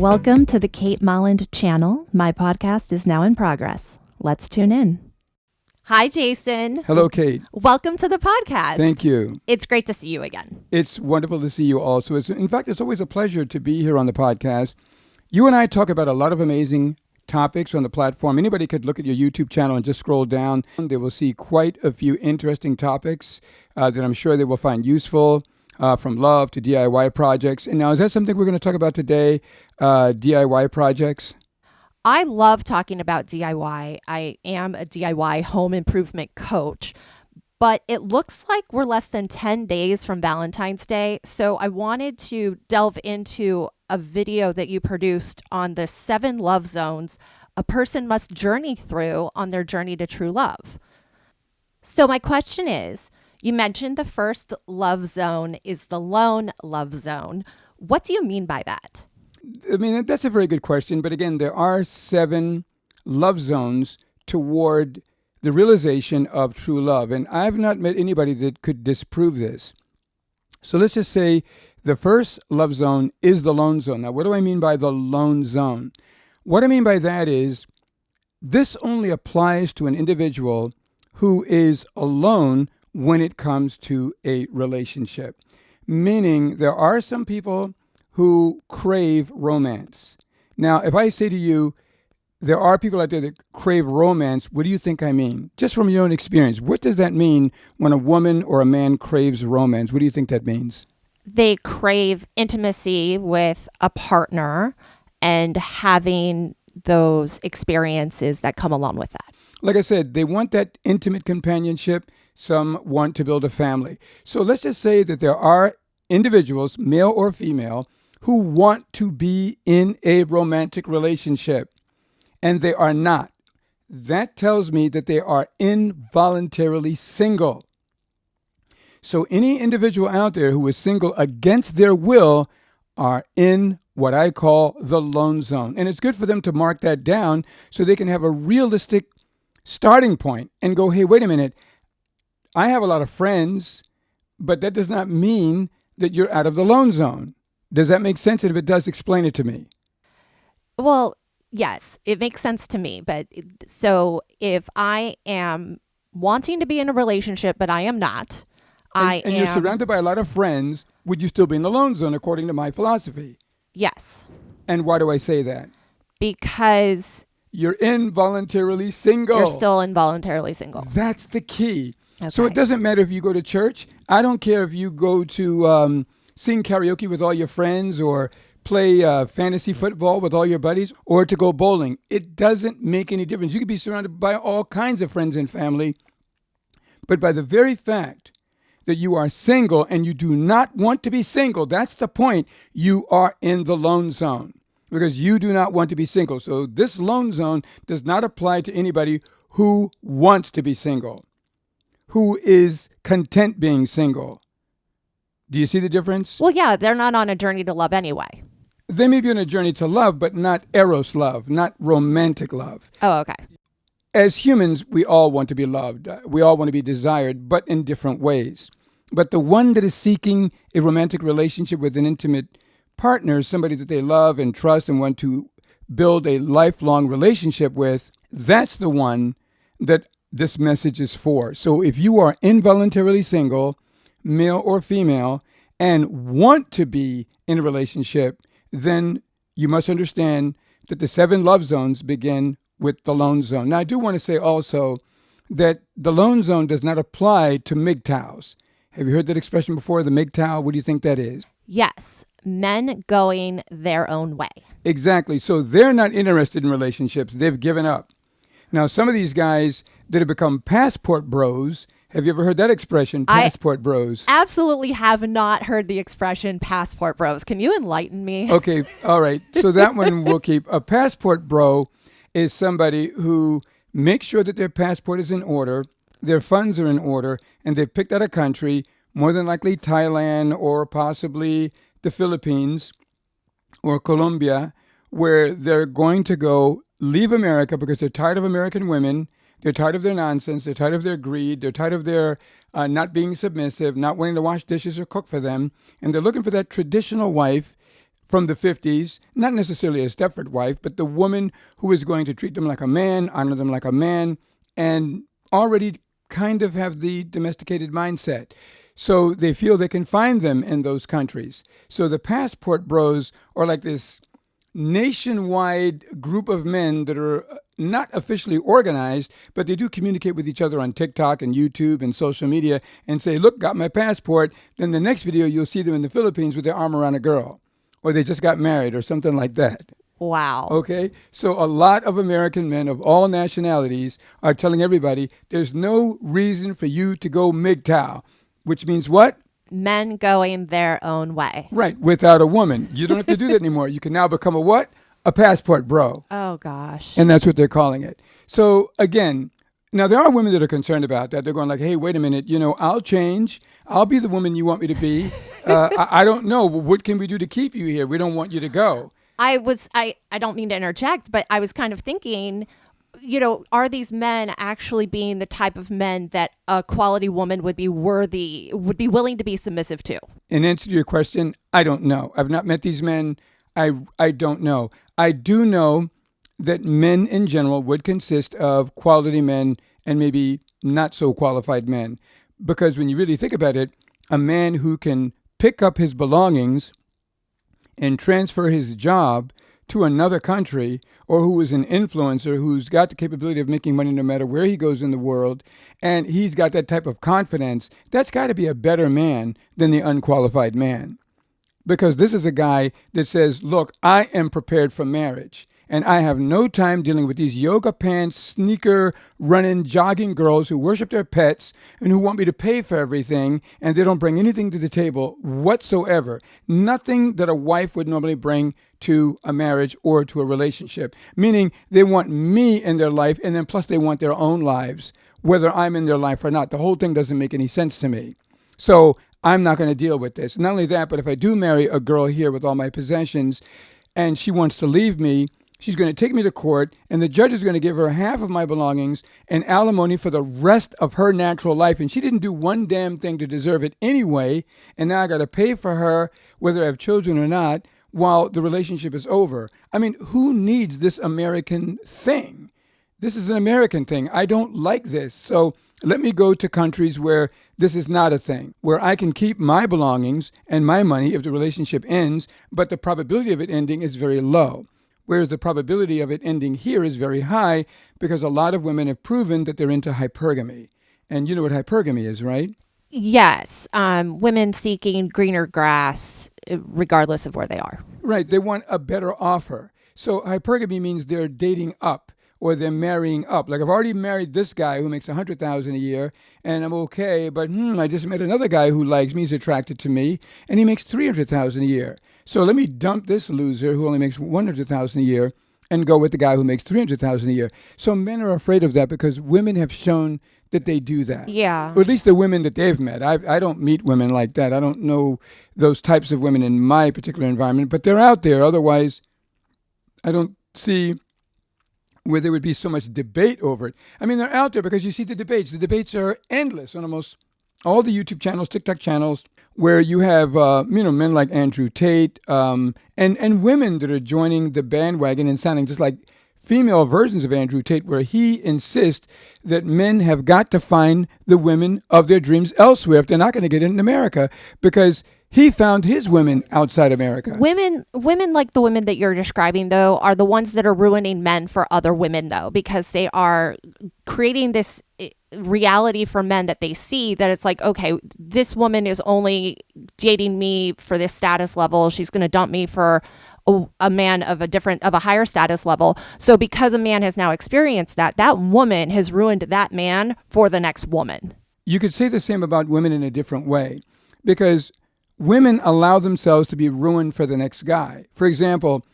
Welcome to the Kate Molland channel. My podcast is now in progress. Let's tune in. Hi, Jason. Hello, Kate. Welcome to the podcast. Thank you. It's great to see you again. It's wonderful to see you also. In fact, it's always a pleasure to be here on the podcast. You and I talk about a lot of amazing topics on the platform. Anybody could look at your YouTube channel and just scroll down. They will see quite a few interesting topics that I'm sure they will find useful. From love to DIY projects. And now, is that something we're going to talk about today, DIY projects? I love talking about DIY. I am a DIY home improvement coach, but it looks like we're less than 10 days from Valentine's Day. So I wanted to delve into a video that you produced on the 7 love zones a person must journey through on their journey to true love. So my question is, you mentioned the first love zone is the lone love zone. What do you mean by that? I mean, that's a very good question. But again, there are 7 love zones toward the realization of true love. And I have not met anybody that could disprove this. So let's just say the first love zone is the lone zone. Now, what do I mean by the lone zone? What I mean by that is this only applies to an individual who is alone when it comes to a relationship. Meaning there are some people who crave romance. Now, if I say to you, there are people out there that crave romance, what do you think I mean? Just from your own experience, what does that mean when a woman or a man craves romance? What do you think that means? They crave intimacy with a partner and having those experiences that come along with that. Like I said, they want that intimate companionship. Some want to build a family. So let's just say that there are individuals, male or female, who want to be in a romantic relationship, and they are not. That tells me that they are involuntarily single. So any individual out there who is single against their will are in what I call the lone zone. And it's good for them to mark that down so they can have a realistic starting point and go, hey, wait a minute. I have a lot of friends, but that does not mean that you're out of the lone zone. Does that make sense? And if it does, explain it to me. Well, yes, it makes sense to me. But so if I am wanting to be in a relationship, but I am not, and you're surrounded by a lot of friends, would you still be in the lone zone according to my philosophy? Yes. And why do I say that? Because you're involuntarily single. You're still involuntarily single. That's the key. Okay. So it doesn't matter if you go to church. I don't care if you go to sing karaoke with all your friends or play fantasy football with all your buddies or to go bowling. It doesn't make any difference. You could be surrounded by all kinds of friends and family. But by the very fact that you are single and you do not want to be single, that's the point. You are in the lone zone because you do not want to be single. So this lone zone does not apply to anybody who wants to be single, who is content being single. Do you see the difference? Well, yeah, they're not on a journey to love anyway. They may be on a journey to love, but not eros love, not romantic love. Oh, okay. As humans, we all want to be loved. We all want to be desired, but in different ways. But the one that is seeking a romantic relationship with an intimate partner, somebody that they love and trust and want to build a lifelong relationship with, that's the one that this message is for. So if you are involuntarily single, male or female, and want to be in a relationship, then you must understand that the 7 love zones begin with the lone zone. Now, I do want to say also that the lone zone does not apply to Mgtows. Have you heard that expression before, the Mgtow? What do you think that is? Yes, men going their own way. Exactly. So they're not interested in relationships. They've given up. Now, some of these guys that have become passport bros, have you ever heard that expression, passport bros? Absolutely have not heard the expression passport bros. Can you enlighten me? Okay, all right. So that one we'll keep. A passport bro is somebody who makes sure that their passport is in order, their funds are in order, and they've picked out a country, more than likely Thailand or possibly the Philippines or Colombia, where they're going to go leave America because they're tired of American women. They're tired of their nonsense. They're tired of their greed. They're tired of their not being submissive, not wanting to wash dishes or cook for them. And they're looking for that traditional wife from the 50s, not necessarily a Stepford wife, but the woman who is going to treat them like a man, honor them like a man, and already kind of have the domesticated mindset. So they feel they can find them in those countries. So the Passport Bros are like this nationwide group of men that are not officially organized, but they do communicate with each other on TikTok and YouTube and social media and say, look, got my passport. Then the next video, you'll see them in the Philippines with their arm around a girl, or they just got married or something like that. Wow. Okay, so a lot of American men of all nationalities are telling everybody there's no reason for you to go MGTOW, which means what? Men going their own way. Right, without a woman. You don't have to do that anymore. You can now become a what? A passport bro. Oh, gosh. And that's what they're calling it. So again, now there are women that are concerned about that. They're going like, hey, wait a minute, I'll change. I'll be the woman you want me to be. I don't know. What can we do to keep you here? We don't want you to go. I don't mean to interject, but I was kind of thinking, are these men actually being the type of men that a quality woman would be willing to be submissive to? In answer to your question, I don't know. I've not met these men. I don't know. I do know that men in general would consist of quality men and maybe not so qualified men. Because when you really think about it, a man who can pick up his belongings and transfer his job to another country, or who is an influencer who's got the capability of making money no matter where he goes in the world, and he's got that type of confidence, that's got to be a better man than the unqualified man. Because this is a guy that says, look, I am prepared for marriage, and I have no time dealing with these yoga pants, sneaker, running, jogging girls who worship their pets and who want me to pay for everything, and they don't bring anything to the table whatsoever. Nothing that a wife would normally bring to a marriage or to a relationship, meaning they want me in their life, and then plus they want their own lives, whether I'm in their life or not. The whole thing doesn't make any sense to me. So I'm not going to deal with this. Not only that, but if I do marry a girl here with all my possessions and she wants to leave me, she's going to take me to court, and the judge is going to give her half of my belongings and alimony for the rest of her natural life. And she didn't do one damn thing to deserve it anyway. And now I got to pay for her, whether I have children or not, while the relationship is over. I mean, who needs this American thing? This is an American thing. I don't like this. So let me go to countries where this is not a thing, where I can keep my belongings and my money if the relationship ends, but the probability of it ending is very low. Whereas the probability of it ending here is very high because a lot of women have proven that they're into hypergamy. And you know what hypergamy is, right? Yes. Women seeking greener grass, regardless of where they are. Right. They want a better offer. So hypergamy means they're dating up or they're marrying up. Like I've already married this guy who makes $100,000 a year and I'm okay, but I just met another guy who likes me, he's attracted to me, and he makes $300,000 a year. So let me dump this loser who only makes $100,000 a year and go with the guy who makes $300,000 a year. So men are afraid of that because women have shown that they do that. Yeah. Or at least the women that they've met. I don't meet women like that. I don't know those types of women in my particular environment, but they're out there. Otherwise, I don't see where there would be so much debate over it. I mean, they're out there because you see the debates. The debates are endless on almost all the YouTube channels, TikTok channels, where you have men like Andrew Tate and women that are joining the bandwagon and sounding just like female versions of Andrew Tate, where he insists that men have got to find the women of their dreams elsewhere if they're not going to get it in America, because he found his women outside America. Women like the women that you're describing, though, are the ones that are ruining men for other women, though, because they are creating this reality for men that they see that it's like, okay, this woman is only dating me for this status level. She's going to dump me for a man of a higher status level. So because a man has now experienced that woman has ruined that man for the next woman. You could say the same about women in a different way, because women allow themselves to be ruined for the next guy. For example,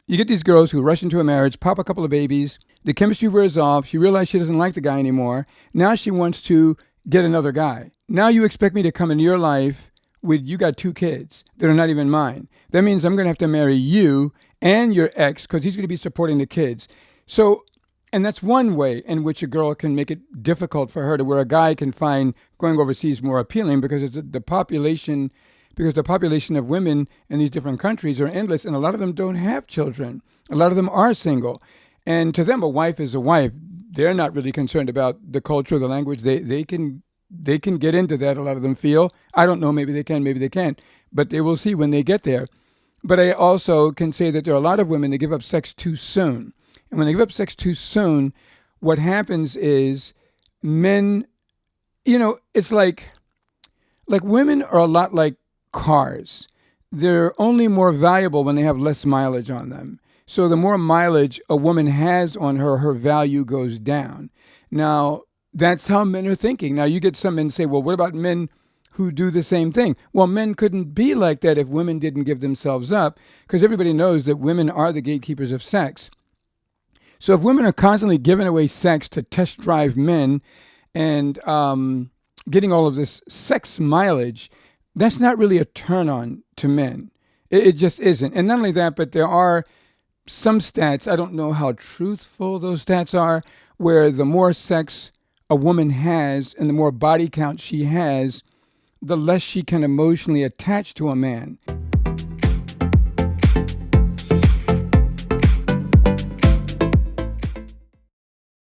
you get these girls who rush into a marriage, pop a couple of babies, the chemistry wears off, she realizes she doesn't like the guy anymore. Now she wants to get another guy. Now you expect me to come into your life with, you got 2 kids that are not even mine. That means I'm going to have to marry you and your ex because he's going to be supporting the kids. So, and that's one way in which a girl can make it difficult for her to where a guy can find going overseas more appealing, because it's the population because the population of women in these different countries are endless, and a lot of them don't have children. A lot of them are single. And to them, a wife is a wife. They're not really concerned about the culture, the language. They can get into that, a lot of them feel. I don't know, maybe they can, maybe they can't. But they will see when they get there. But I also can say that there are a lot of women that give up sex too soon. And when they give up sex too soon, what happens is men, it's like women are a lot like cars. They're only more valuable when they have less mileage on them. So the more mileage a woman has on her, her value goes down. Now, that's how men are thinking. Now, you get some men say, well, what about men who do the same thing? Well, men couldn't be like that if women didn't give themselves up, because everybody knows that women are the gatekeepers of sex. So if women are constantly giving away sex to test drive men and getting all of this sex mileage, that's not really a turn on to men. It just isn't. And not only that, but there are some stats, I don't know how truthful those stats are, where the more sex a woman has and the more body count she has, the less she can emotionally attach to a man.